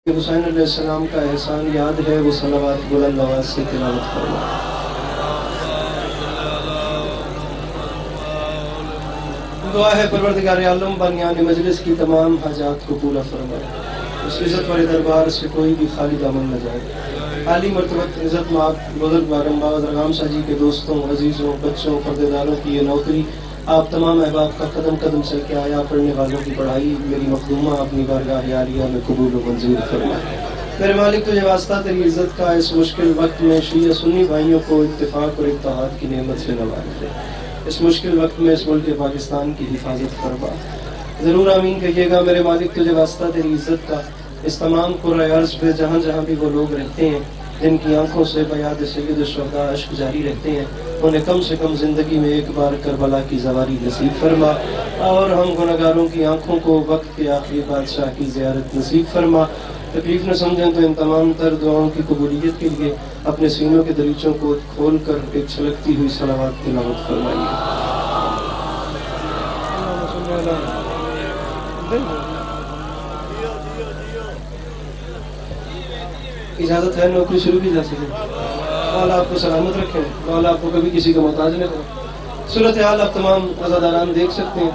حسین علیہ السلام کا احسان یاد ہے، وہ صلوات بلند آواز سے تلاوت فرمائیں۔ دعا ہے پروردگار عالم بانیان مجلس کی تمام حاجات کو پورا فرمائے، اس عزت والے دربار سے کوئی بھی خالی دامن نہ جائے۔ عالی مرتبہ عزت مآب بزرگ بارمبا درغام شاہ جی کے دوستوں، عزیزوں، بچوں، پردے داروں کی یہ نوکری آپ تمام احباب کا قدم قدم چل کے آیا، پڑھنے والوں کی پڑھائی میری مخدومہ اپنی بارگاہ عالیہ میں قبول و منظور فرمائے۔ میرے مالک تجھے واسطہ تیری عزت کا اس مشکل وقت میں شیعہ سنی بھائیوں کو اتفاق اور اتحاد کی نعمت سے نواز دے۔ اس مشکل وقت میں اس ملک پاکستان کی حفاظت فرما۔ ضرور آمین کہیے گا۔ میرے مالک تجھے واسطہ تیری عزت کا اس تمام قرۂ ارض پہ جہاں جہاں بھی وہ لوگ رہتے ہیں جن کی آنکھوں سے بیاد سید الشہداء اشک جاری رہتے ہیں، انہیں کم سے کم زندگی میں ایک بار کربلا کی زواری نصیب فرما، اور ہم گناہگاروں کی آنکھوں کو وقت کے آخری بادشاہ کی زیارت نصیب فرما۔ تکلیف نہ سمجھیں تو ان تمام تر دعاؤں کی قبولیت کے لیے اپنے سینوں کے دریچوں کو کھول کر ایک چھلکتی ہوئی صلوات تلاوت فرمائیے۔ اجازت ہے نوکری شروع کی جا سکے؟ مولا آپ کو سلامت رکھیں، مولا آپ کو کبھی کسی کا محتاج نہ کریں۔ صورتحال آپ تمام عزاداران دیکھ سکتے ہیں۔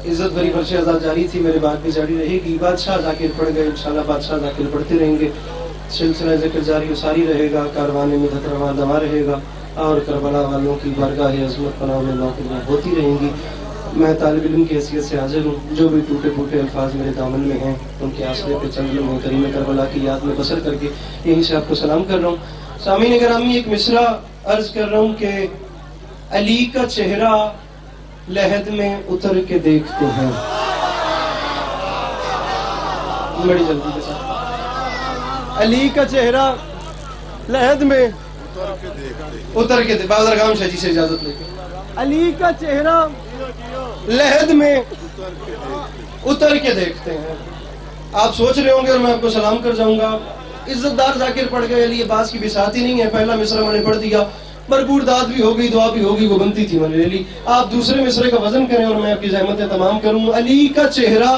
عزت بری فرش آزاد جاری تھی، میرے بعد بھی جاری رہے گی۔ بادشاہ ذاکر پڑھ گئے، انشاءاللہ بادشاہ ذاکر پڑھتے رہیں گے، سلسلہ ذکر جاری و ساری رہے گا، کاروانے میں دھترواں دما رہے گا، اور کربلا والوں کی بارگاہ عظمت پناہ میں نوکریاں ہوتی رہیں گی۔ میں طالب علم کی حیثیت سے حاضر ہوں، جو بھی ٹوٹے پھوٹے الفاظ میرے دامن میں ہیں ان کے آسرے پہ چند لمحے کریم کربلا کی یاد میں بسر کر کے یہیں سے آپ کو سلام کر رہا ہوں۔ سامعین گرامی، ایک مصرع عرض کر رہا ہوں کہ علی کا چہرہ لحد میں اتر کے دیکھتے ہیں۔ بڑی جلدی کے ساتھ علی کا چہرہ لحد میں اتر کے بابا درغام شاہ جی سے اجازت لے کے علی کا چہرہ لحد میں اتر کے دیکھتے ہیں۔ آپ سوچ رہے ہوں گے اور میں آپ کو سلام کر جاؤں گا، عزت دار ذاکر پڑھ گئے، علی عباس کی بساط ہی نہیں ہے، پہلا مصرع میں نے پڑھ دیا، بھرپور داد بھی ہوگی، دعا بھی ہوگی، وہ بنتی تھی میرے لیے۔ آپ دوسرے مصرع کا وزن کریں اور میں آپ کی زحمتیں تمام کروں۔ علی کا چہرہ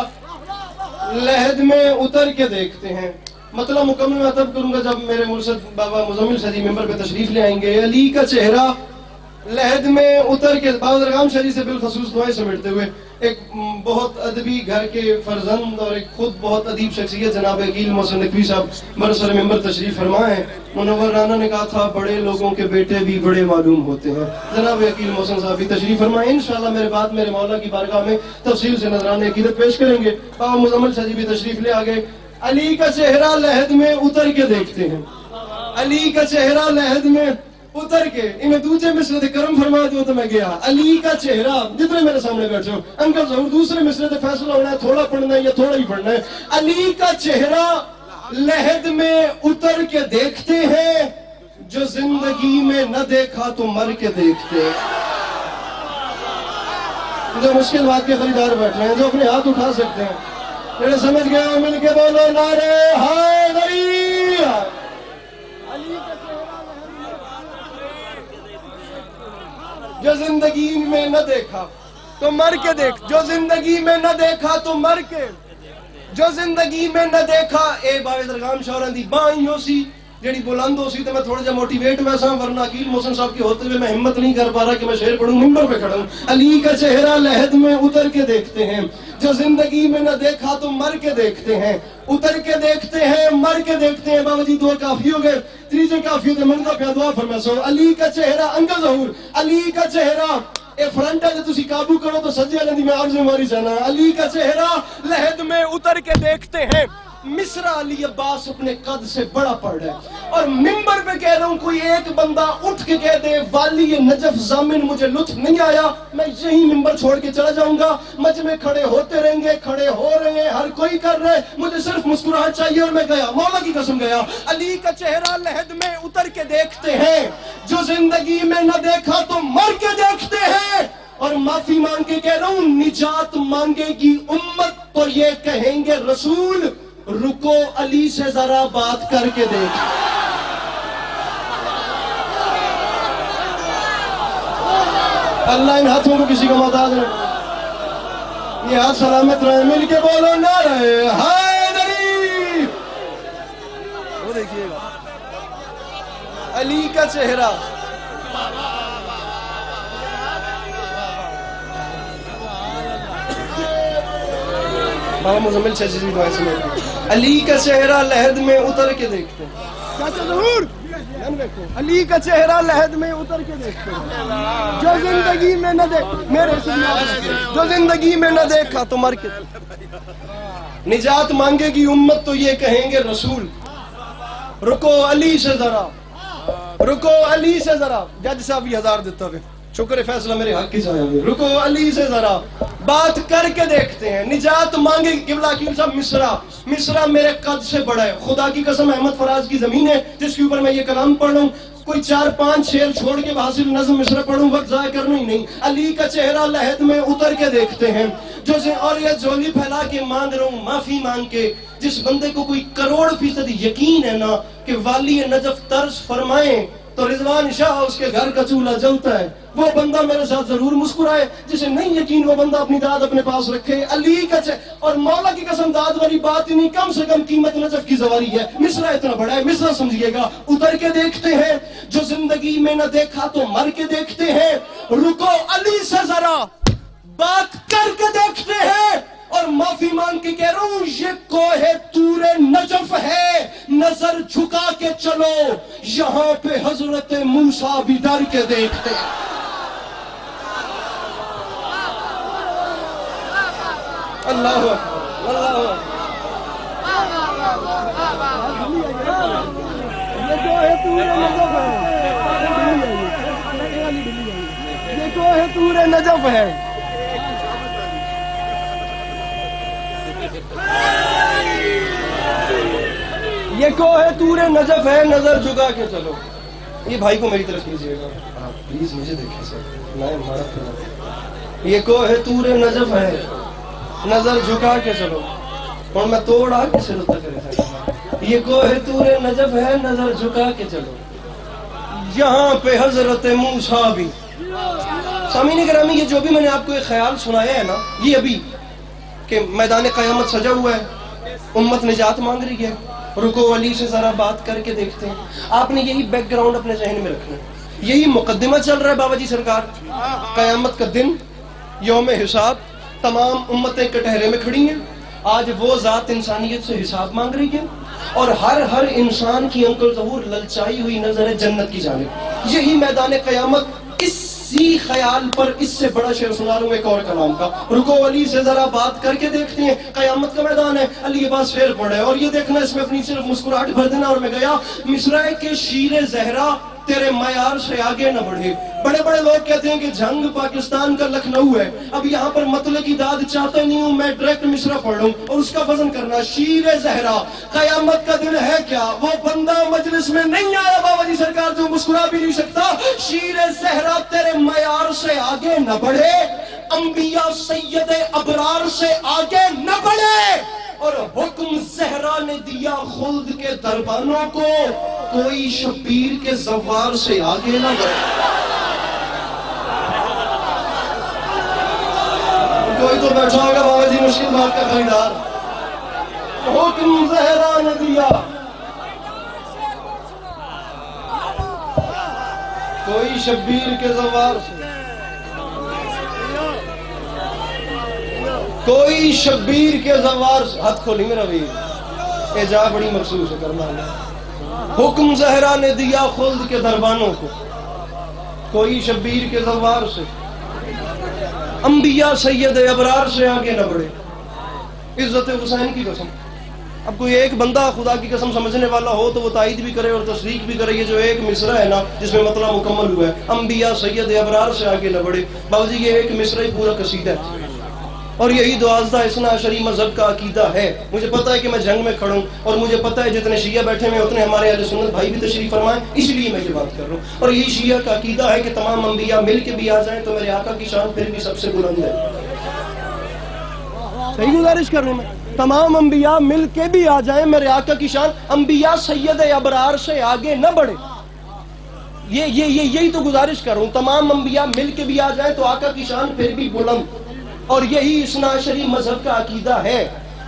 لحد میں اتر کے دیکھتے ہیں، مطلب مکمل میں تب کروں گا جب میرے مرشد بابا مزمل شاہ جی ممبر پہ تشریف لے آئیں گے۔ علی کا چہرہ لحد میں اتر کے، بابا درغام شاہ جی سے بالخصوص دعائیں سمیٹتے ہوئے، ایک بہت ادبی گھر کے فرزند اور ایک خود بہت ادیب شخصیت جناب عقیل محسن نقوی صاحب برسر ممبر تشریف فرمائے ہیں۔ منور رانا نے کہا تھا بڑے لوگوں کے بیٹے بھی بڑے معلوم ہوتے ہیں، جناب عقیل محسن صاحب بھی تشریف فرمائے، انشاءاللہ میرے بعد میرے مولا کی بارگاہ میں تفصیل سے نذرانِ عقیدت پیش کریں گے۔ بابا مزمل شاہ جی بھی تشریف لے آگئے۔ علی کا چہرہ لحد میں اتر کے دیکھتے ہیں، علی کا چہرہ لحد میں اتر کے، انہیں دوسرے مصرع سے کرم فرما دو تو میں گیا۔ علی کا چہرہ، جتنے میرے سامنے بیٹھے ہو انکل ظہور، دوسرے مصرع سے فیصلہ ہونا ہے تھوڑا پڑھنا ہے یا تھوڑا ہی پڑھنا ہے۔ علی کا چہرہ لحد میں اتر کے دیکھتے ہیں، جو زندگی میں نہ دیکھا تو مر کے دیکھتے ہیں۔ جو مشکل بات کے خریدار بیٹھ رہے ہیں، جو اپنے ہاتھ اٹھا سکتے ہیں، میرے سمجھ گیا، مل کے بولو نعرے حیدری۔ جو زندگی میں نہ دیکھا تو مر کے دیکھ، جو زندگی میں نہ دیکھا تو مر کے، جو زندگی میں نہ دیکھا۔ اے بابا درغام شاہ دی بائیوں سی جیڑی بلند ہو سی تو میں تھوڑا جا موٹیویٹ ویسا ہوں، ورنہ عقیل محسن صاحب کے ہوتے ہوئے میں ہمت نہیں کر پا رہا کہ میں شعر پڑھوں، ممبر پہ کھڑا ہوں۔ علی کا چہرہ لحد میں اتر کے دیکھتے ہیں، جو زندگی میں نہ دیکھا تو مر کے دیکھتے ہیں، اتر کے دیکھتے ہیں، مر کے دیکھتے ہیں۔ بابا جی دو کافی ہو گئے، تیجے کافی ہوتے منگا پہ دعا فرما سو۔ علی کا چہرہ انکل ظہور، علی کا چہرہ اے فرنٹ ہے جو تسی قابو کرو تو سجے والے دی میں عرض ماری جانا۔ علی کا چہرہ لحد میں اتر کے دیکھتے ہیں۔ مصرع علی عباس اپنے قد سے بڑا پڑھ ہے، اور ممبر پہ کہہ رہا ہوں کوئی ایک بندہ اٹھ کے کہہ دے والی نجف ضامن مجھے لطف نہیں آیا، میں یہی ممبر چھوڑ کے چلا جاؤں گا۔ مجمع کھڑے ہوتے رہیں گے، کھڑے ہو رہے ہیں، ہر کوئی کر رہے، مجھے صرف مسکراہٹ چاہیے اور میں گیا، مولا کی قسم گیا۔ علی کا چہرہ لحد میں اتر کے دیکھتے ہیں، جو زندگی میں نہ دیکھا تو مر کے دیکھتے ہیں۔ اور معافی مانگ کے کہہ رہا ہوں، نجات مانگے گی امت تو یہ کہیں گے رسول رکو علی سے ذرا بات کر کے دیکھ۔ اللہ ان ہاتھوں کو کسی کو محتاج نہیں، یہ ہاتھ سلامت رہے، مل کے بولو نعرہ حیدری۔ علی کا چہرہ بابا مزمل شاہ جی دعائیں سنے علی کا چہرہ لحد میں اتر کے دیکھتے ہیں چاچا ضرور علی کا چہرہ لحد میں اتر کے دیکھتے ہیں جو زندگی میں نہ میرے جو زندگی میں نہ دیکھا تو مر کے نجات مانگے گی امت تو یہ کہیں گے رسول رکو علی سے ذرا رکو علی سے ذرا جج صاحب یہ 1000 دیتا ہے شکر ہے فیصلہ میرے حق کی جائے ہوئے رکو علی سے ذرا بات کر کے دیکھتے ہیں نجات مانگے قبلہ حکیم صاحب مصرع میرے قد سے بڑا ہے خدا کی قسم احمد فراز کی زمین ہے جس کے اوپر میں یہ کلام پڑھ رہا ہوں کوئی 4-5 شعر چھوڑ کے حاصل نظم مصرع پڑھوں وقت ضائع کرنا ہی نہیں علی کا چہرہ لحد میں اتر کے دیکھتے ہیں جو اور یہ جھولی پھیلا کے مانگ رہا ہوں معافی مانگ کے جس بندے کو کوئی 1,00,00,000% یقین ہے نا کہ والی نجف طرز فرمائیں تو رضوان شاہ اس کے گھر کا چولہا جلتا ہے وہ بندہ میرے ساتھ ضرور مسکرائے جسے نہیں یقین وہ بندہ اپنی داد اپنے پاس رکھے علی کا اور مولا کی قسم داد والی بات ہی نہیں کم سے کم قیمت نجف کی زواری ہے مصرع اتنا بڑا ہے مصرع سمجھیے گا اتر کے دیکھتے ہیں جو زندگی میں نہ دیکھا تو مر کے دیکھتے ہیں رکو علی سے ذرا بات کر کے دیکھتے ہیں اور معافی مانگ کے کہہ رہا ہوں یہ کوہ طور نجف ہے نظر جھکا کے چلو یہاں پہ حضرت موسیٰ بھی ڈر کے دیکھتے اللہ اللہ یہ کوہ طور نجف ہے یہ کوہ طور نجف ہے یہ کوہ طور نجف ہے نظر جھکا کے چلو یہ بھائی کو میری طرف کیجئے گا پلیز مجھے دیکھیں سر میں ہمارا یہ کوہ طور نجف ہے نظر جھکا کے چلو اور میں توڑا کسے رتا کرے یہ کوہ طور نجف ہے نظر جھکا کے چلو یہاں پہ حضرت موسیٰ بھی سامعین گرامی یہ جو بھی میں نے آپ کو ایک خیال سنایا ہے نا یہ ابھی کہ میدان قیامت سجا ہوا ہے امت نجات مانگ رہی ہے رکو علی سے ذرا بات کر کے دیکھتے ہیں آپ نے یہی بیک گراؤنڈ اپنے ذہن میں رکھنا ہے یہی مقدمہ چل رہا ہے بابا جی سرکار قیامت کا دن یوم حساب تمام امتیں کٹہرے میں کھڑی ہیں آج وہ ذات انسانیت سے حساب مانگ رہی ہے اور ہر انسان کی انکل ظہور للچائی ہوئی نظر ہے جنت کی جانب یہی میدان قیامت اسی خیال پر اس سے بڑا شعر سنا رہا ہوں ایک اور کلام کا رکو علی سے ذرا بات کر کے دیکھتے ہیں قیامت کا میدان ہے علی کے پاس شعر پڑھا ہے اور یہ دیکھنا اس میں اپنی صرف مسکراہٹ بھر دینا اور میں گیا مصرع کے شیر زہرا تیرے معیار سے آگے نہ بڑھے بڑے بڑے لوگ کہتے ہیں کہ جنگ پاکستان کا لکھنؤ ہے اب یہاں پر مطلع کی داد چاہتا نہیں ہوں میں ڈائریکٹ مصرع پڑھ لوں اور اس کا وزن کرنا شیر زہرا قیامت کا دن ہے کیا وہ بندہ مجلس میں نہیں آیا بابا جی سرکار جو مسکرا بھی نہیں سکتا شیر زہرا تیرے معیار سے آگے نہ بڑھے انبیاء سید ابرار سے آگے نہ بڑھے اور حکم زہرا نے دیا خلد کے دربانوں کو کوئی شبیر کے زوار سے آگے نہ بڑھے کوئی تو بیٹھا ہوگا بابا جی مشکل بات کا خریدار حکم زہرا نے دیا کوئی شبیر کے زوار سے کوئی شبیر کے زوار سے ہاتھ کھولی میرا ویر اے جا بڑی مخصوص ہے کرنا حکم زہرا نے دیا خلد کے دربانوں کو کوئی شبیر کے زوار سے انبیاء سید ابرار سے آگے نہ بڑھے عزت حسین کی قسم اب کوئی ایک بندہ خدا کی قسم سمجھنے والا ہو تو وہ تائید بھی کرے اور تصدیق بھی کرے یہ جو ایک مصرع ہے نا جس میں مطلب مکمل ہوا ہے انبیاء سید ابرار سے آگے نہ بڑھے بابا جی یہ ایک مصرع ہی پورا قصیدہ ہے اور یہی 12 اثنا عشری مذہب کا عقیدہ ہے مجھے پتا ہے کہ میں جنگ میں کھڑوں اور مجھے پتا ہے جتنے شیعہ بیٹھے ہیں اتنے ہمارے اہل سنت بھائی بھی تشریف فرمائیں اس لیے میں یہ بات کر رہا ہوں اور یہی شیعہ کا عقیدہ ہے کہ تمام انبیاء مل کے بھی آ جائیں تو میرے آقا کی شان پھر بھی سب سے بلند ہے صحیح گزارش کر رہا ہوں میں تمام انبیاء مل کے بھی آ جائیں میرے آقا کی شان انبیاء سید ابرار سے آگے نہ بڑھے یہی تو گزارش کر رہا ہوں تمام انبیاء مل کے بھی آ جائیں تو آقا کی شان پھر بھی بلند اور یہی اثنا عشری مذہب کا عقیدہ ہے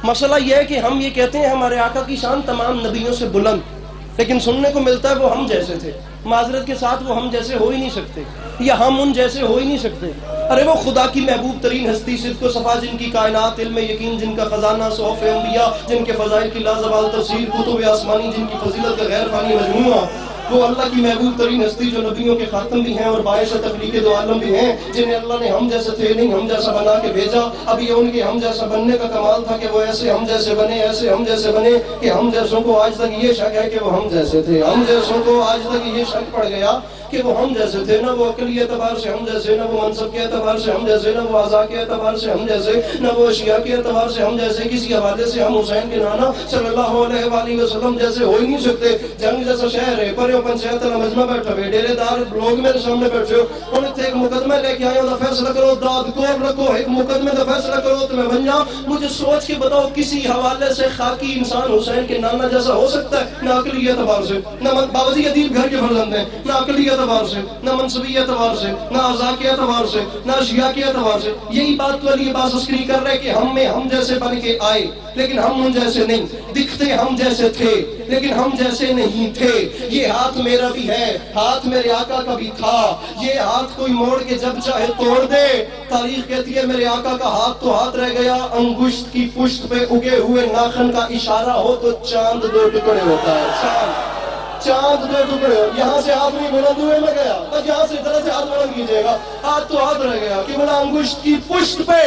مسئلہ یہ ہے کہ ہم یہ کہتے ہیں ہمارے آقا کی شان تمام نبیوں سے بلند لیکن سننے کو ملتا ہے وہ ہم جیسے تھے. معذرت کے ساتھ وہ ہم جیسے ہو ہی نہیں سکتے, یا ہم ان جیسے ہو ہی نہیں سکتے. ارے وہ خدا کی محبوب ترین ہستی, صدق و صفا جن کی کائنات, علم یقین جن کا خزانہ, صحف انبیاء جن کے فضائل کی لازوال تفسیر, کتب آسمانی جن کی فضیلت کا غیر فانی مجموعہ, وہ اللہ کی محبوب ترین ہستی جو نبیوں کے خاتم بھی ہیں اور باعث تخلیق دو عالم بھی ہیں, جنہیں اللہ نے ہم جیسے تھے نہیں ہم جیسا بنا کے بھیجا. اب یہ ان کے ہم جیسا بننے کا کمال تھا کہ وہ ایسے ہم جیسے بنے, ایسے ہم جیسے بنے کہ ہم جیسوں کو آج تک یہ شک ہے کہ وہ ہم جیسے تھے. ہم جیسوں کو آج تک یہ شک پڑ گیا کہ وہ ہم جیسے تھے, نہ وہ عقلی اعتبار سے ہم جیسے, نہ وہ منصب کے اعتبار سے ہم جیسے, نہ وہ اعضاء کے اعتبار سے ہم جیسے, نہ وہ اشیاء کے اعتبار سے ہم جیسے. کسی حوالے سے ہم حسین کے نانا صلی اللہ علیہ وآلہ وسلم جیسے ہو ہی نہیں سکتے. جنگ جیسا شہر ہے, پریو پنچایت مجمع بیٹھا ہوئے, ڈیرے دار لوگ میرے سامنے بیٹھے ہو, انہیں تھے ایک مقدمہ لے کے آئے ہو, فیصلہ کرو, داد کور رکھو, ایک مقدمے کا فیصلہ کرو تو میں بن جاؤں. مجھے سوچ کے بتاؤ کسی حوالے سے خاکی انسان حسین کے نانا جیسا ہو سکتا ہے؟ نہ عقلی اعتبار سے, نہ باوجی ادیب گھر کے فرزند ہیں, نہ عقلی اعتبار سے, نہ منصبی اعتبار سے, نہ اعضاء کے اعتبار سے, نہ اشیاء کے اعتبار سے. یہی بات تو علی عباس عسکری کر رہے کہ ہم میں ہم جیسے بن کے آئے لیکن ہم ان جیسے نہیں, دکھتے ہم جیسے تھے لیکن ہم جیسے نہیں تھے. یہ ہاتھ میرا بھی ہے, ہاتھ میرے آقا کا بھی تھا, یہ ہاتھ کوئی موڑ کے جب چاہے توڑ دے. تاریخ کہتی ہے میرے آقا کا ہاتھ تو ہاتھ رہ گیا, انگشت کی پشت پہ اگے ہوئے ناخن کا اشارہ ہو تو چاند دو ٹکڑے ہوتا ہے. چاند دو ٹکڑے, یہاں سے ہاتھ نہیں بلند ہوئے میں گیا, بس یہاں سے طرح سے ہاتھ بلند کیجئے گا, ہاتھ تو ہاتھ رہ گیا کہ بلا انگشت کی پشت پہ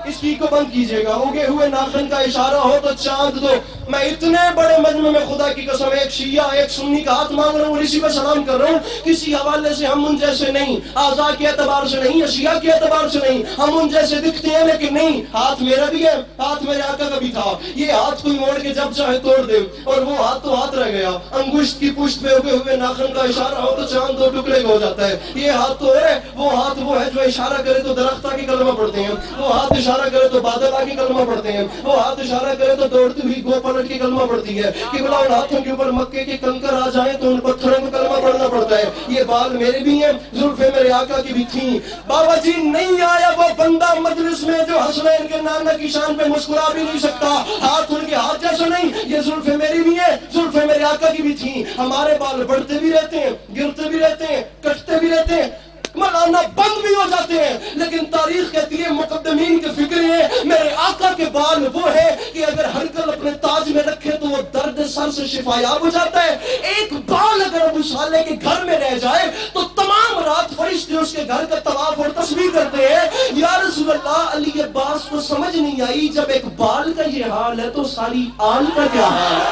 اس کی کو بند کیجئے گا, اگے ہوئے ناخن کا اشارہ ہو تو چاند دو. میں اتنے بڑے مجمع میں خدا کی قسم ایک شیعہ ایک سنی کا ہاتھ مانگ رہا ہوں اور اسی پہ سلام کر رہا ہوں. کسی حوالے سے ہم ان جیسے نہیں, اعضاء کے اعتبار سے نہیں, اشیاء کے اعتبار سے نہیں, ہم ان جیسے دکھتے ہیں لیکن نہیں. ہاتھ میرا بھی ہے, ہاتھ میرے آقا کا بھی تھا, یہ ہاتھ کوئی موڑ کے جب چاہے توڑ دے, اور وہ ہاتھ تو ہاتھ رہ گیا, انگشت کی پشت پہ اگے ہوئے ناخن کا اشارہ ہو تو چاند دو ٹکڑے ہو جاتا ہے. یہ ہاتھ تو ہے, وہ ہاتھ وہ ہے جو اشارہ کرے تو درختہ کی کلمہ پڑھتے ہیں, وہ ہاتھ اشارہ کرے تو بادل کی کلمہ پڑھتے ہیں, وہ ہاتھ اشارہ کرے تو دوڑتی ہوئی گو پلٹ کی کلمہ پڑھتی ہے. کہ بلا ان ہاتھوں کے اوپر مکے کے کنکر آ جائیں تو ان پتھروں کو کلمہ پڑھنا پڑتا ہے. یہ بال میرے بھی ہیں, زلفیں میرے آقا کی بھی تھیں. بابا جی نہیں آیا وہ بندہ مجلس میں جو حسنین کے نانا کی شان پہ مسکرا بھی نہیں سکتا. ہاتھ ان کے ہاتھ جیسا نہیں, یہ زلفیں میری بھی ہیں, زلفیں میرے آقا کی بھی تھیں. ہمارے بال بڑھتے بھی رہتے ہیں, گرتے بھی رہتے ہیں, کٹتے بھی رہتے ہیں, ملانا بند بھی ہو جاتے ہیں, لیکن تاریخ کہتی ہے مقدمین کے فکر ہیں میرے آقا کے بال وہ ہے کہ اگر ہر کل اپنے تاج میں رکھے تو وہ درد سر سے شفایاب ہو جاتا ہے. ایک بال اگر ابو صالح کے گھر میں رہ جائے تو تمام رات فرشتے اس کے گھر کا طواف اور تسبیح کرتے ہیں. یا رسول اللہ, علی عباس کو سمجھ نہیں آئی جب ایک بال کا یہ حال ہے تو ساری آل کا کیا حال ہے.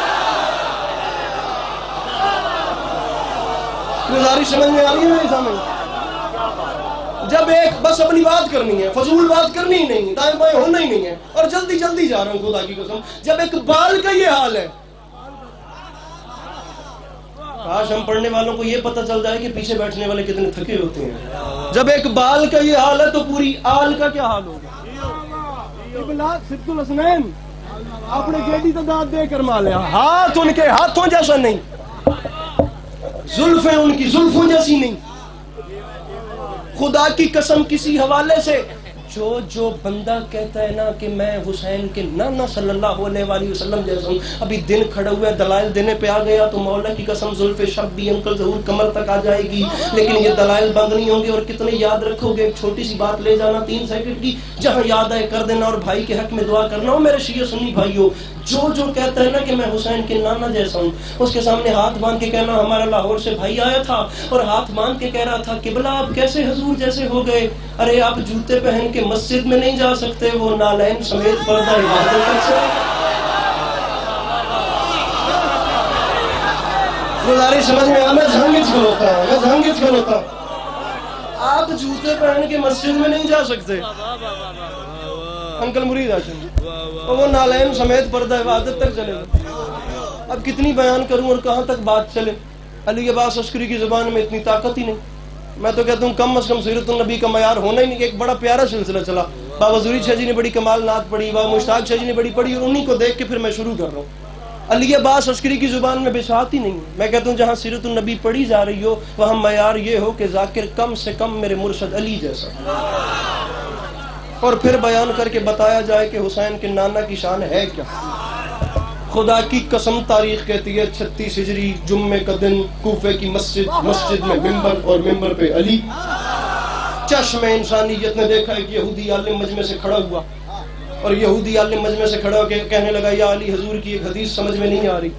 گزارش سمجھ میں آ رہی ہے میری سامنے؟ جب ایک بس اپنی بات کرنی ہے, فضول بات کرنی ہی نہیں, دائیں بائیں ہونا ہی نہیں ہے, اور جلدی جلدی جا رہا ہوں خدا کی قسم. جب ایک بال کا یہ حال ہے, کاش ہم پڑھنے والوں کو یہ پتہ چل جائے کہ پیچھے بیٹھنے والے کتنے تھکے ہوتے ہیں. جب ایک بال کا یہ حال ہے تو پوری آل کا کیا حال ہوگا. صدق الحسنین اپنے گیڈی تو داد دے کر مالیا, ہاتھ ان کے ہاتھوں جیسا نہیں, زلفیں ان کی زلفوں جیسی نہیں. خدا کی قسم کسی حوالے سے جو بندہ کہتا ہے نا کہ میں حسین کے نانا صلی اللہ علیہ وآلہ وسلم جیسا ہوں, ابھی دن کھڑا ہوا ہے دلائل دینے پہ آ گیا تو مولا کی قسم زلف شب بھی انکل ظہور کمر تک آ جائے گی, لیکن یہ دلائل بند نہیں ہوں گے. اور کتنے یاد رکھو گے, ایک چھوٹی سی بات لے جانا 3 سیکنڈ کی, جہاں یاد آئے کر دینا, اور بھائی کے حق میں دعا کرنا. ہو میرے شیعہ سنی بھائیو, جو کہتا ہے نا کہ میں حسین کے نانا جیسا ہوں, اس کے سامنے ہاتھ باندھ کے کہنا ہمارا لاہور سے بھائی آیا تھا اور ہاتھ باندھ کے کہہ رہا تھا قبلہ آپ کیسے حضور جیسے ہو گئے. ارے آپ جوتے پہن کے مسجد میں نہیں جا سکتے, وہ نالین سمیت پردہ عبادت کر سکتے. گزارش سمجھ میں میں جھنگچ کر ہوتا ہوں. آپ جوتے پہن کے مسجد میں نہیں جا سکتے, انکل مرید آشم, اور وہ نالین سمیت پردہ عبادت تک چلے گا. اب کتنی بیان کروں اور کہاں تک بات چلے. علی عباس عسکری کی زبان میں اتنی طاقت ہی نہیں. میں تو کہتا ہوں کم از کم سیرت النبی کا معیار ہونا ہی نہیں. ایک بڑا پیارا سلسلہ چلا, بابا زوری شاہ جی نے بڑی کمال نعت پڑھی, بابا مشتاق شاہ جی نے بڑی پڑھی, اور انہی کو دیکھ کے پھر میں شروع کر رہا ہوں. علی عباس عسکری کی زبان میں بساط ہی نہیں. میں کہتا ہوں جہاں سیرت النبی پڑھی جا رہی ہو وہاں معیار یہ ہو کہ ذاکر کم سے کم میرے مرشد علی جیسا, اور پھر بیان کر کے بتایا جائے کہ حسین کے نانا کی شان ہے کیا. خدا کی قسم تاریخ کہتی ہے 36 ہجری جمعے کا دن کوفے کی مسجد میں ممبر اور ممبر پہ علی چشم انسانیت نے دیکھا ایک یہودی عالم مجمع سے کھڑا ہوا اور یہودی عالم مجمع سے کھڑا ہو کے کہنے لگا یا علی حضور کی ایک حدیث سمجھ میں نہیں آ رہی.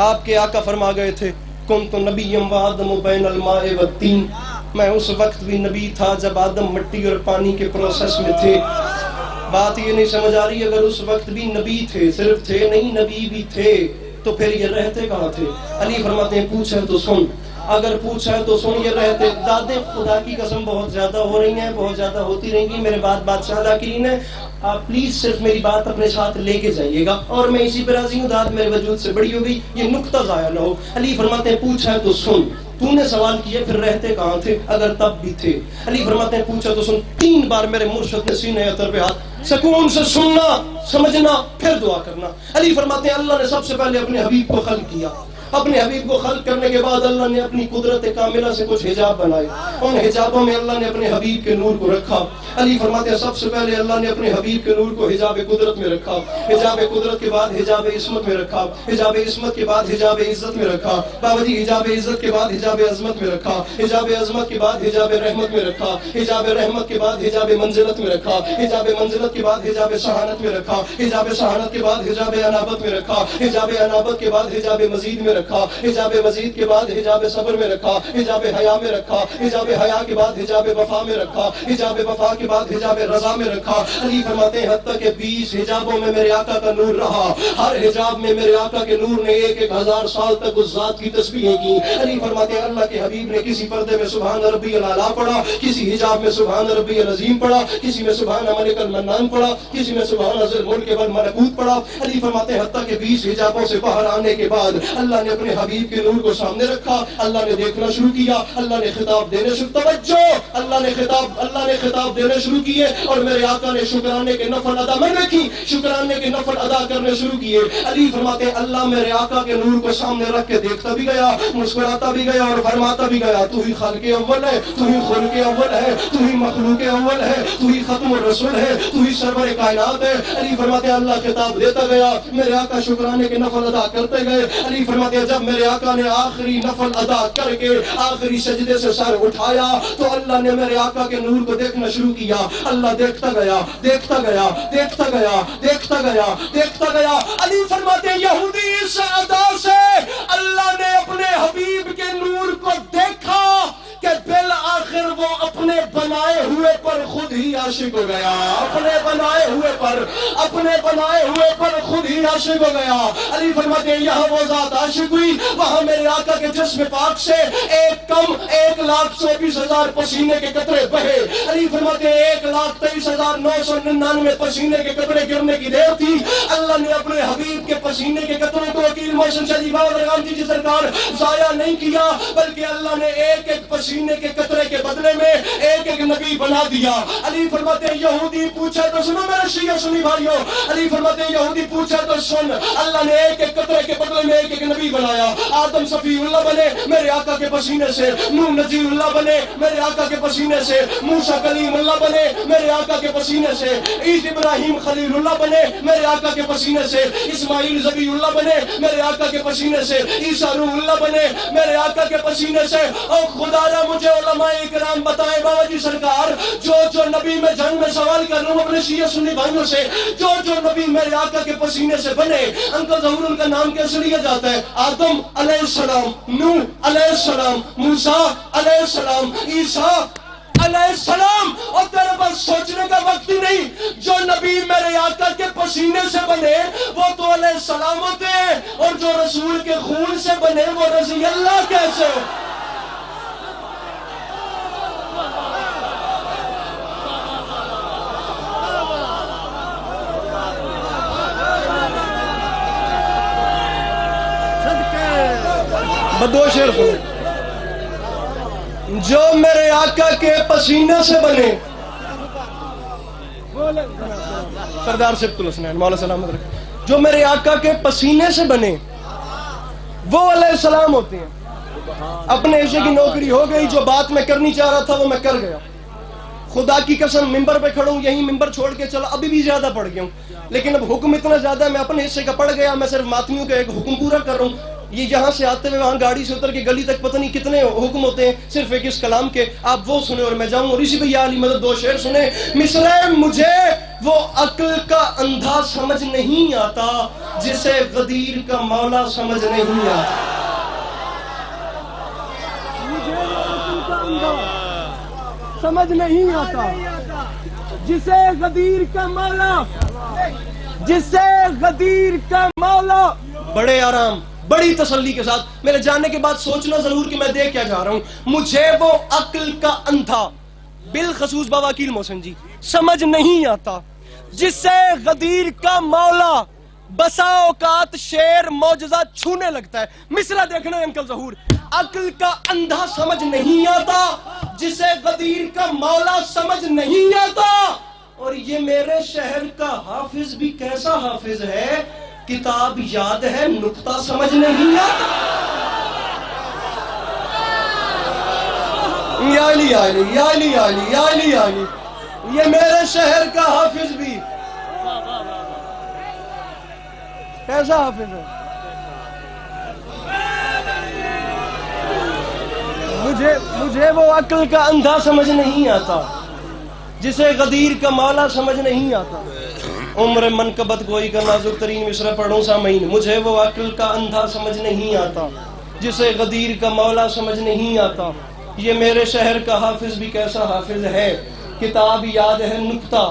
آپ کے آقا فرما گئے تھے کنت نبیم و آدم بین الماء والتین، میں اس وقت بھی نبی تھا جب آدم مٹی اور پانی کے پروسیس میں تھے. بات یہ نہیں سمجھ آ رہی اگر اس وقت بھی نبی تھے، صرف تھے نہیں نبی بھی تھے، تو پھر یہ رہتے کہاں تھے؟ علی فرماتے ہیں پوچھا تو سن، اگر پوچھا تو سن یہ رہتے. دادیں خدا کی قسم بہت زیادہ ہو رہی ہیں، بہت زیادہ ہوتی رہیں گی. میرے بات بادشاہ ذاکرین ہے، آپ پلیز صرف میری بات اپنے ساتھ لے کے جائیے گا اور میں اسی پر راضی ہوں. داد میرے وجود سے بڑی ہو گئی، یہ نقطہ ضائع نہ ہو. علی فرماتے ہیں پوچھا تو سن، تو نے سوال کیا پھر رہتے کہاں تھے اگر تب بھی تھے؟ علی فرماتے ہیں پوچھا تو سن. 3 بار میرے مرشد نے سینے اطہر پہ ہاتھ، سکون سے سننا سمجھنا پھر دعا کرنا. علی فرماتے ہیں اللہ نے سب سے پہلے اپنے حبیب کو خلق کیا. اپنے حبیب کو خلق کرنے کے بعد اللہ نے اپنی قدرت کاملہ سے کچھ حجاب بنائے، ان حجابوں میں اللہ نے اپنے حبیب کے نور کو رکھا. علی فرماتے ہیں سب سے پہلے اللہ نے اپنے حبیب کے نور کو حجاب قدرت میں رکھا، حجاب قدرت کے بعد حجاب عصمت میں رکھا، حجاب عصمت کے بعد حجاب عزت میں رکھا. بابا جی حجاب عزت کے بعد حجاب عظمت میں رکھا، حجاب عظمت کے بعد حجاب رحمت میں رکھا، حجاب رحمت کے بعد حجاب منزلت میں رکھا، حجاب منزلت کے بعد حجاب شہانت میں رکھا، حجاب شہانت کے بعد حجاب انابت میں رکھا، حجاب انابت کے بعد حجاب مزید میں رکھا، حجاب مزید کے بعد حجاب صبر میں رکھا، حجاب حیا میں رکھا، حجاب حیا کے بعد حجاب وفا میں رکھا، حجاب وفا کے بعد حجاب رضا میں رکھا. علی فرماتے ہیں حتیٰ کہ 20 حجابوں میں میرے آقا کا نور رہا، ہر حجاب میں میرے آقا کے نور نے 1000 سال تک اس ذات کی تسبیحیں کی. علی فرماتے ہیں اللہ کے حبیب نے کسی پردے میں سبحان ربی الاعلیٰ پڑھا، کسی حجاب میں سبحان ربی العظیم پڑھا، کسی میں سبحان ملک المنان پڑھا، کسی میں سبحان ذی الملک والملکوت پڑھا. علی فرماتے ہیں حتیٰ کہ 20 حجابوں سے باہر آنے کے بعد اللہ نے اپنے حبیب کے نور کو سامنے رکھا. اللہ نے دیکھنا شروع کیا، اللہ نے خطاب دینے شروع، توجہ، اللہ نے خطاب دینے شروع کیے اور میرے آقا نے شکرانے کے نفل ادا، میں نے کی شکرانے کے نفل ادا کرنے شروع کیے. علی فرماتے ہیں اللہ میرے آقا کے نور کو سامنے رکھ کے دیکھتا بھی گیا، مسکراتا بھی گیا اور فرماتا بھی گیا تو ہی خالق اول ہے، تو ہی خلق اول ہے، تو ہی مخلوق اول ہے، تو ہی ختم الرسول ہے، تو ہی سرور کائنات ہے. علی فرماتے ہیں اللہ خطاب دیتا گیا، میرے آقا شکرانے کے نفل ادا کرتے گئے. علی فرماتے ہیں جب میرے آقا نے آخری نفل ادا کر کے آخری سجدے سے سر اٹھایا تو اللہ نے میرے آقا کے نور کو دیکھنا شروع کیا. اللہ دیکھتا گیا، دیکھتا گیا، دیکھتا گیا، دیکھتا گیا، دیکھتا گیا. علی فرماتے ہیں یہودی اس ادا سے اللہ نے اپنے حبیب کے نور کو دیکھا کہ بالآخر وہ اپنے بنائے ہوئے پر خود ہی عاشق ہو گیا، اپنے بنائے ہوئے پر خود ہی عاشق ہو گیا. علی فرماتے ہیں یہاں وہ ذات عاشق ہوئی، وہاں میرے آقا کے جسم پاک سے 1,24,000 پسینے کے قطرے بہے. علی فرماتے ہیں 1,23,999 پسینے کے قطرے گرنے کی دیر تھی. اللہ نے اپنے حبیب کے پسینے کے قطروں کو وکیل محسن شاہ جی سرکار ضائع نہیں کیا، بلکہ اللہ نے ایک پسینے کے قطرے کے بدلے میں ایک نبی بنا دیا. علی فرماتے ہیں یہودی پوچھا تو سنو میرے شیعہ سنی بھائیو، علی فرماتے ہیں یہودی پوچھا تو سن، اللہ نے ایک قطرے کے بدلے میں ایک نبی بنایا. آدم صفی اللہ بنے میرے آقا کے پسینے سے، نوح نذیر اللہ بنے میرے آقا کے پسینے سے، موسیٰ کلیم اللہ بنے میرے آقا کے پسینے سے، عیسی ابراہیم خلیل اللہ بنے میرے آقا کے پسینے سے، اسماعیل ذبیح اللہ بنے میرے آقا کے پسینے سے، عیسیٰ روح اللہ بنے میرے آقا کے پسینے سے. اور خدا را مجھے علماء اکرام بتائیں بابا جی سرکار، جو نبی میں جنگ میں سوال کر رہا ہوں اپنے شیعہ سنی بھائیوں سے، جو نبی میرے آقا کے پسینے سے بنے، انکل ظہور ان کا نام کیسے لیا جاتا ہے؟ آدم علیہ السلام، نوح علیہ السلام، موسیٰ علیہ السلام، عیسیٰ علیہ السلام. اور تیرے پاس سوچنے کا وقت ہی نہیں، جو نبی میرے آقا کے پسینے سے بنے وہ تو علیہ السلام ہوتے ہیں، اور جو رسول کے خون سے بنے وہ رضی اللہ کیسے؟ بدو شیر سنو، جو میرے آقا کے پسینے سے بنے، سردار سبت الحسنین مولا سلامت رکھے، جو میرے آقا کے پسینے سے بنے وہ علیہ السلام ہوتے ہیں. اپنے عشق کی نوکری ہو گئی، جو بات میں کرنی چاہ رہا تھا وہ میں کر گیا. خدا کی قسم ممبر پہ کھڑا ہوں، یہی ممبر چھوڑ کے چلا، ابھی بھی زیادہ پڑھ گیا ہوں، لیکن اب حکم اتنا زیادہ ہے، میں اپنے حصے کا پڑھ گیا، میں صرف ماتمیوں کا ایک حکم پورا کر رہا ہوں۔ یہ یہاں سے آتے ہوئے وہاں گاڑی سے اتر کے گلی تک پتہ نہیں کتنے حکم ہوتے ہیں صرف ایک اس کلام کے، آپ وہ سنیں اور میں جاؤں، اور اسی پہ یا علی مدد دو شعر سنیں۔ مصرے مجھے وہ عقل کا اندھا سمجھ نہیں آتا جسے غدیر کا مولا سمجھ نہیں آتا۔ مجھے وہ عقل کا اندھا سمجھ نہیں آتا جسے غدیر کا مولا، جسے غدیر کا مولا۔ بڑے آرام بڑی تسلی کے ساتھ میرے جانے کے بعد سوچنا ضرور کہ میں دیکھ کیا جا رہا ہوں۔ مجھے وہ عقل کا اندھا، بالخصوص بواکیل محسن جی، سمجھ نہیں آتا جسے غدیر کا مولا بسا اوقات شیر معجزہ چھونے لگتا ہے۔ مصرع دیکھنا ہے انکل ظہور، عقل کا اندھا سمجھ نہیں آتا جسے غدیر کا مولا سمجھ نہیں آتا۔ اور یہ میرے شہر کا حافظ بھی کیسا حافظ ہے، کتاب یاد ہے نقطہ سمجھ نہیں آتا۔ یا علی یا علی یا علی یا علی یا علی یا علی، یہ میرے شہر کا حافظ بھی کیسا حافظ ہے۔ مجھے وہ عقل کا اندھا سمجھ نہیں آتا جسے غدیر کا مولا سمجھ نہیں آتا۔ عمر منقبت گوئی کا نازک ترین مصرع پڑھوں سامعین۔ مجھے وہ عقل کا اندھا سمجھ نہیں آتا جسے غدیر کا مولا سمجھ نہیں آتا، یہ میرے شہر کا حافظ بھی کیسا حافظ ہے، کتاب یاد ہے نقطہ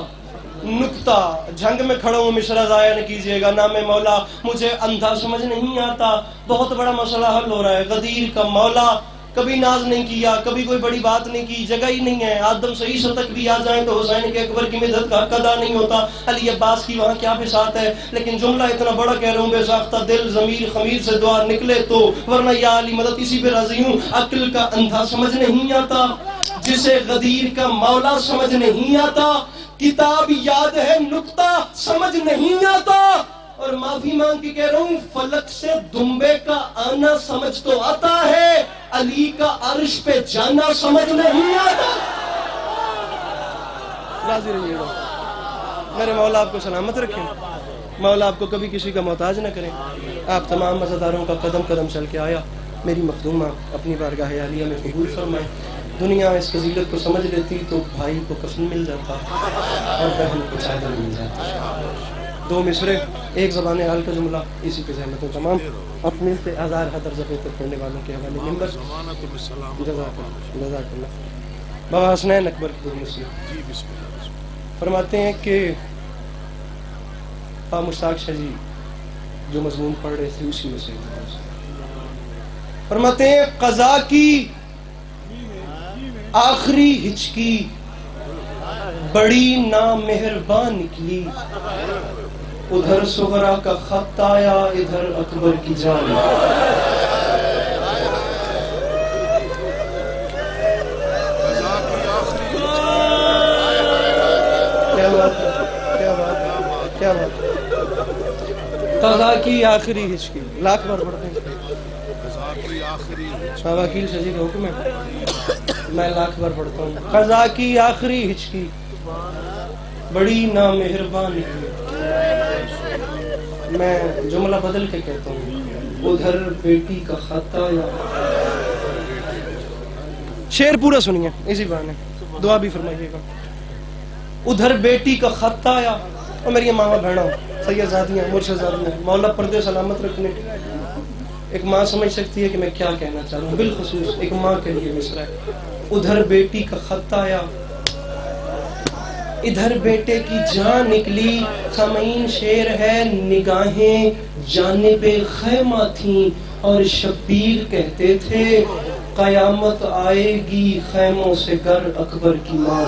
نقطہ۔ جھنگ میں کھڑا ہوں، مصرع ضائع نہ کیجئے گا، نام مولا مجھے اندھا سمجھ نہیں آتا۔ بہت بڑا مسئلہ حل ہو رہا ہے، غدیر کا مولا، کبھی ناز نہیں کیا، کبھی کوئی بڑی بات نہیں کی، جگہ ہی نہیں ہے۔ آدم سے عیسیٰ تک بھی آ جائیں تو حسین کے اکبر کی مدد کا حق ادا نہیں ہوتا، علی عباس کی وہاں کیا بساط ہے۔ لیکن جملہ اتنا بڑا کہہ رہا ہوں، بے ساختہ دل ضمیر خمیر سے دعا نکلے تو، ورنہ یا علی مدد اسی پہ راضی ہوں۔ عقل کا اندھا سمجھ نہیں آتا جسے غدیر کا مولا سمجھ نہیں آتا، کتاب یاد ہے نقطہ سمجھ نہیں آتا۔ اور معافی مانگ کے کہہ رہا ہوں، فلک سے دمبے کا آنا سمجھ تو آتا ہے، علی کا عرش پہ جانا سمجھ نہیں آتا۔ راضی رہیے گا، میرے مولا آپ کو سلامت رکھیں، مولا آپ کو کبھی کسی کا محتاج نہ کریں۔ آپ تمام مزاداروں کا قدم قدم چل کے آیا، میری مخدومہ اپنی بارگاہ عالیہ میں قبول فرمائے۔ دنیا اس فضیلت کو سمجھ لیتی تو بھائی کو کفن مل جاتا اور بہن کو چادر مل جاتا۔ دو مصرے، ایک زبان حال کا جملہ، اسی پہ زحمتوں تمام اپنے سے آزار حدر زبے تک پڑھنے والوں کے حوالے ممبر۔ جزاک اللہ۔ بابا حسنین اکبر کی مسلم فرماتے ہیں کہ مشتاق شاہ جی جو مضمون پڑھ رہے تھے اسی میں سے فرماتے ہیں، قضا کی آخری ہچکی بڑی نامہربان نکلی، ادھر صغرا کا خط آیا ادھر اکبر کی جان۔ کیا بات ہے، کیا بات ہے۔ قضا کی آخری ہچکی، لاکھ بار پڑھتے ہیں، وکیل شاہ جی کا حکم ہے، میں لاکھ بار پڑھتا ہوں۔ قضا کی آخری ہچکی بڑی نامہربان نکلی، میں جملہ بدل کے کہتا ہوں، ادھر بیٹی کا خط آیا۔ شعر پورا سنیے اسی بہانے، دعا بھی فرمائیے گا۔ ادھر بیٹی کا خط آیا، اور میری ماما بہنا سید زادیاں مرشد زادیاں، مولا پردے سلامت رکھنے۔ ایک ماں سمجھ سکتی ہے کہ میں کیا کہنا چاہ رہا ہوں، بالخصوص ایک ماں کے لیے مصرع ہے۔ ادھر بیٹی کا خط آیا ادھر بیٹے کی جان نکلی۔ سامعین شعر ہے، نگاہیں جانب خیمہ تھیں اور شبیر کہتے تھے قیامت آئے گی خیموں سے گر اکبر کی ماں۔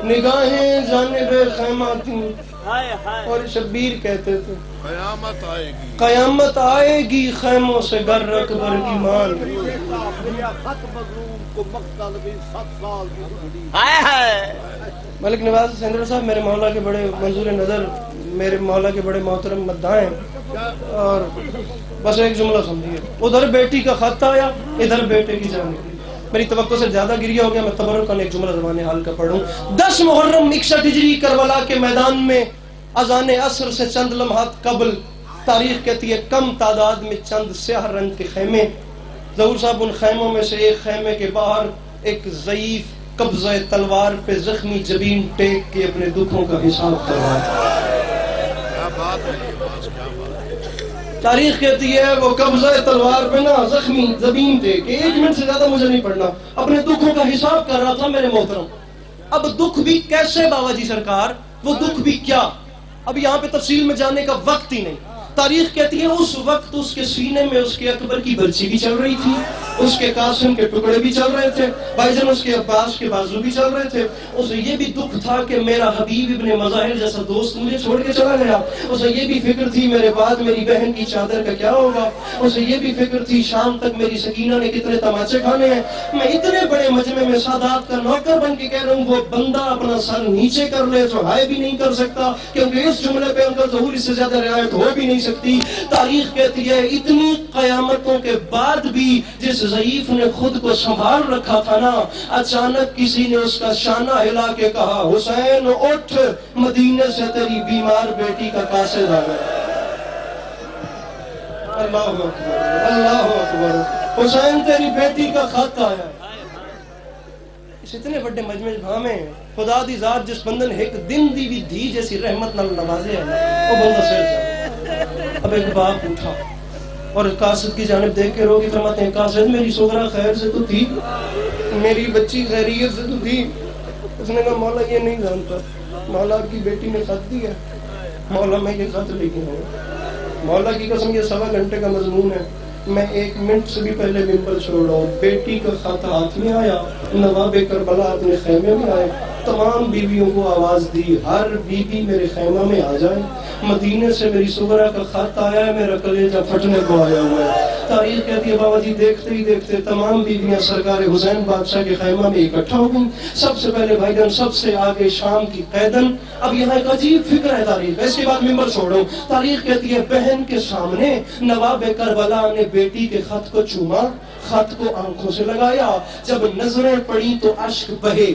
نگاہیں جانب خیمہ تھیں اور شبیر کہتے تھے قیامت آئے گی، قیامت آئے گی خیموں سے گر اکبر کی مان. ملک نواز سینگر صاحب میرے مولا کے بڑے منظور نظر، میرے مولا کے بڑے محترم مداح ہیں، اور بس ایک جملہ سمجھیے. ادھر بیٹی کا خط آیا، ادھر بیٹے کی جان نکلی. میری توقع سے زیادہ گریا ہو گیا، میں تبرکاً ایک جملہ زبان حال کا پڑھوں. 10 محرم 61 ہجری کربلا کے میدان میں اذان عصر سے چند لمحات قبل، تاریخ کہتی ہے کم تعداد میں چند سیاہ رنگ کے خیمے. ظہور صاحب ان خیموں میں سے ایک خیمے کے باہر ایک ضعیف قبضہ تلوار پہ زخمی جبین ٹیک کے اپنے دکھوں کا حساب کروا. کیا بات ہے یہ باز، کیا بات ہے. تاریخ کہتی ہے وہ قبضہ تلوار پہ نا زخمی زبین ٹیک کے 1 منٹ سے زیادہ مجھے نہیں پڑھنا، اپنے دکھوں کا حساب کر رہا تھا میرے محترم. اب دکھ بھی کیسے بابا جی سرکار، وہ دکھ بھی کیا، اب یہاں پہ تفصیل میں جانے کا وقت ہی نہیں. تاریخ کہتی ہے اس وقت اس کے سینے میں اس کے اکبر کی برچی بھی چل رہی تھی، اس کے قاسم کے ٹکڑے بھی چل رہے تھے، بھائی جان اس کے عباس کے بازو بھی چل رہے تھے. اسے یہ بھی دکھ تھا کہ میرا حبیب ابن مظاہر جیسا دوست مجھے چھوڑ کے چلا گیا. اسے یہ بھی فکر تھی میرے بعد میری بہن کی چادر کا کیا ہوگا. اسے یہ بھی فکر تھی شام تک میری سکینہ نے کتنے تماچے کھانے ہیں. میں اتنے بڑے مجمع میں سادات کا نوکر بن کے کہہ رہا ہوں وہ بندہ اپنا سر نیچے کر لے تو ہائے بھی نہیں کر سکتا، کیونکہ اس جملے پہ انکل ظہور اس سے زیادہ رعایت ہو بھی نہیں سکتی. تاریخ کہتی ہے اتنی قیامتوں کے بعد بھی جس ضعیف نے خود کو سنبھال رکھا تھا نا، اچانک کسی نے اس کا شانہ ہلا کے کہا حسین اٹھ، مدینے سے تیری بیمار بیٹی کا قاصد آ گیا. اللہ اکبر، اللہ اکبر، حسین تیری بیٹی کا خط آیا. اس اتنے بڑے مجمع بھامے خدا دی ذات جس بندن ایک دن دی بھی دھی جیسی رحمت نال نوازے ہے نا، وہ بندہ سیر جائے. اب ایک باپ اٹھا اور قاصد کی جانب دیکھ کے رو کے فرماتے ہیں قاصد میری سغرا خیر سے تو تھی، میری بچی خیریت سے تو تھی. اس نے کہا مولا یہ نہیں جانتا، مولا آپ کی بیٹی نے خط دیا، مولا میں یہ خط لے کے آؤں، مولا کی قسم یہ 1.25 گھنٹے کا مضمون ہے، میں 1 منٹ سے بھی پہلے ممبر چھوڑ رہا ہوں. بیٹی کا خط ہاتھ میں آیا، نواب کربلا اپنے خیمے میں آئے، تمام بیویوں کو آواز دی ہر بیوی میرے خیمہ میں آ جائے. مدینے سے میری سغرا کا خط آیا ہے، میرا کلیجہ پھٹنے کو آیا ہوا ہے. تاریخ کہتی ہے بابا جی دیکھتے ہی دیکھتے تمام بیویاں سرکار حسین بادشاہ کے خیمہ میں اکٹھا ہو گئیں. سب سے پہلے بھائی جان سب سے آگے شام کی قیدن. اب یہاں ایک عجیب فکر ہے تاریخ، اس کے بعد ممبر چھوڑو. تاریخ کہتی ہے بہن کے سامنے نواب کربلا نے بیٹی کے خط کو چوما، خط کو آنکھوں سے لگایا، جب نظریں پڑی تو اشک بہے.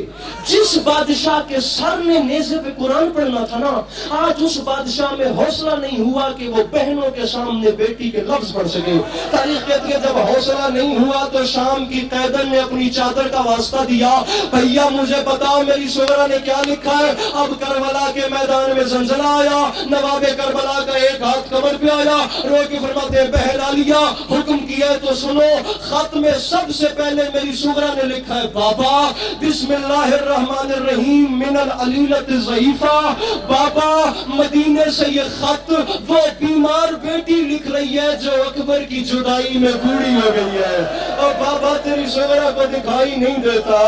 جس بادشاہ کے سر نے نیزے پہ قرآن پڑھنا تھا نا، آج اس بادشاہ میں حوصلہ نہیں ہوا کہ وہ بہنوں کے سامنے بیٹی کے لفظ پڑھ سکے. تاریخ کہتی ہے جب حوصلہ نہیں ہوا تو شام کی قیدن نے اپنی چادر کا واسطہ دیا، بھیا مجھے بتاؤ میری سغرا نے کیا لکھا ہے. اب کربلا کے میدان میں زلزلہ آیا، نواب کربلا کا ایک ہاتھ کمر پہ آیا، رو کے فرماتے ہیں بہن عالیہ حکم کیا ہے تو سنو. خط میں سب سے پہلے میری سغرا نے لکھا ہے بابا بسم اللہ الرحمن الرحیم من العلیلۃ الضعیفہ. بابا مدینے سے یہ خط وہ بیمار بیٹی لکھ رہی ہے جو اکبر کی جدائی میں بوڑھی ہو گئی ہے. اور بابا تیری سغرا کو دکھائی نہیں دیتا،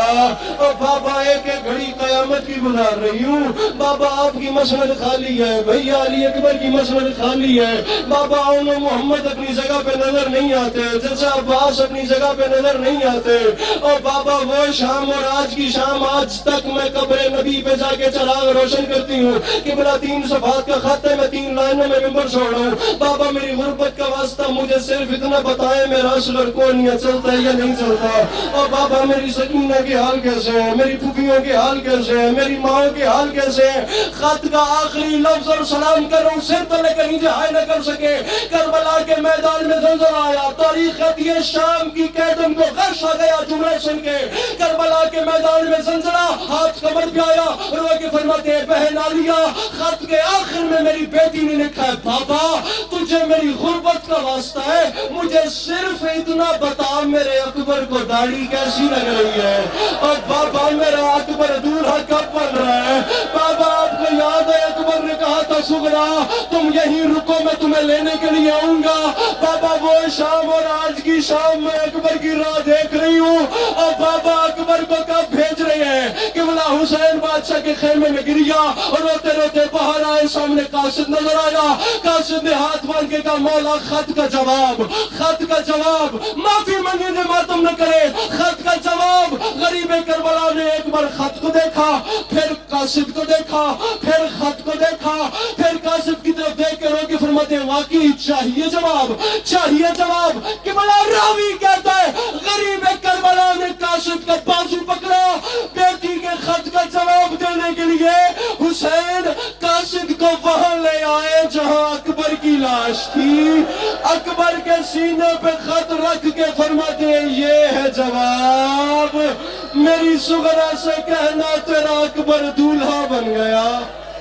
اور بابا ایک ایک گھڑی قیامت کی گزار رہی ہوں. بابا آپ کی مسند خالی ہے، بھیا علی اکبر کی مسند خالی ہے. بابا انہوں محمد اپنی جگہ پہ نظر نہیں آتے، جیسا عباس اپنی جگہ پہ نظر نہیں آتے. اور بابا وہ شام اور آج کی شام آج تک میں قبر نبی پہ جا کے چراغ روشن کرتی ہوں. قبلہ 3 صفحات کا خط ہے، میں 3 لائنوں میں ممبر چھوڑ رہا ہوں. بابا میری غربت کا واسطہ مجھے صرف اتنا بتائیں میرا اصغر کونیا چلتا ہے یا نہیں چلتا. اور بابا میری سکینہ کے حال کیسے ہیں، میری پھوپھیوں کے حال کیسے ہیں، میری ماں کے حال کیسے ہیں. خط کا آخری لفظ اور سلام کروں سر تلے کہیں جہاں نہ کر سکے. کربلا کے میدان میں زلزلہ آیا. تاریخ کہتی ہے شام کی قیدن کو غش آ گیا جملے سن کے. کربلا کے میدان میں زلزلہ، ہاتھ کمر پہ آیا، رو کے فرماتے ہیں بہن عالیہ خط کے آخر میں میری بیٹی نے لکھا ہے بابا تجھے میری غربت کا واسطہ ہے، مجھے صرف اتنا بتا میرے اکبر کو داڑھی کیسی لگ رہی ہے. اور بابا میرا اکبر دولہا کب بن رہا ہے. بابا آپ کو یاد ہے اکبر نے کہا تھا سغرا تم یہیں رکو میں تمہیں لینے کے لیے آؤں گا. بابا وہ شام اور آج کی شام میں اکبر کی راہ دیکھ رہی ہوں. اور بابا اکبر کو کب بھیج رہے ہیں؟ قبلہ حسین بادشاہ کے خیمے میں گر گیا اور روتے روتے باہر آئے، سامنے قاصد نظر آیا، قاصد نے ہاتھ باندھ کے کہا مولا خط کا جواب، خط کا جواب، معافی مانگے دے ماتم نہ کرے، خط کا جواب۔ غریب کربلا نے ایک بار خط کو دیکھا، پھر قاصد کو دیکھا، پھر خط کو دیکھا، پھر قاصد کی طرف دیکھ کے رو کے فرماتے ہیں واقعی چاہیے جواب، چاہیے جواب۔ کہ بلا راوی کہتا ہے غریب کربلا نے قاصد کا بازو پکڑا بیٹی کے خط کا جواب دینے کے لیے، حسین قاصد کو وہاں لے آئے جہاں اکبر کی لاش تھی، اکبر کے سینے پہ خط رکھ کے فرماتے ہیں یہ ہے جواب، میری سغرا سے کہنا تیرا اکبر دولہا بن گیا۔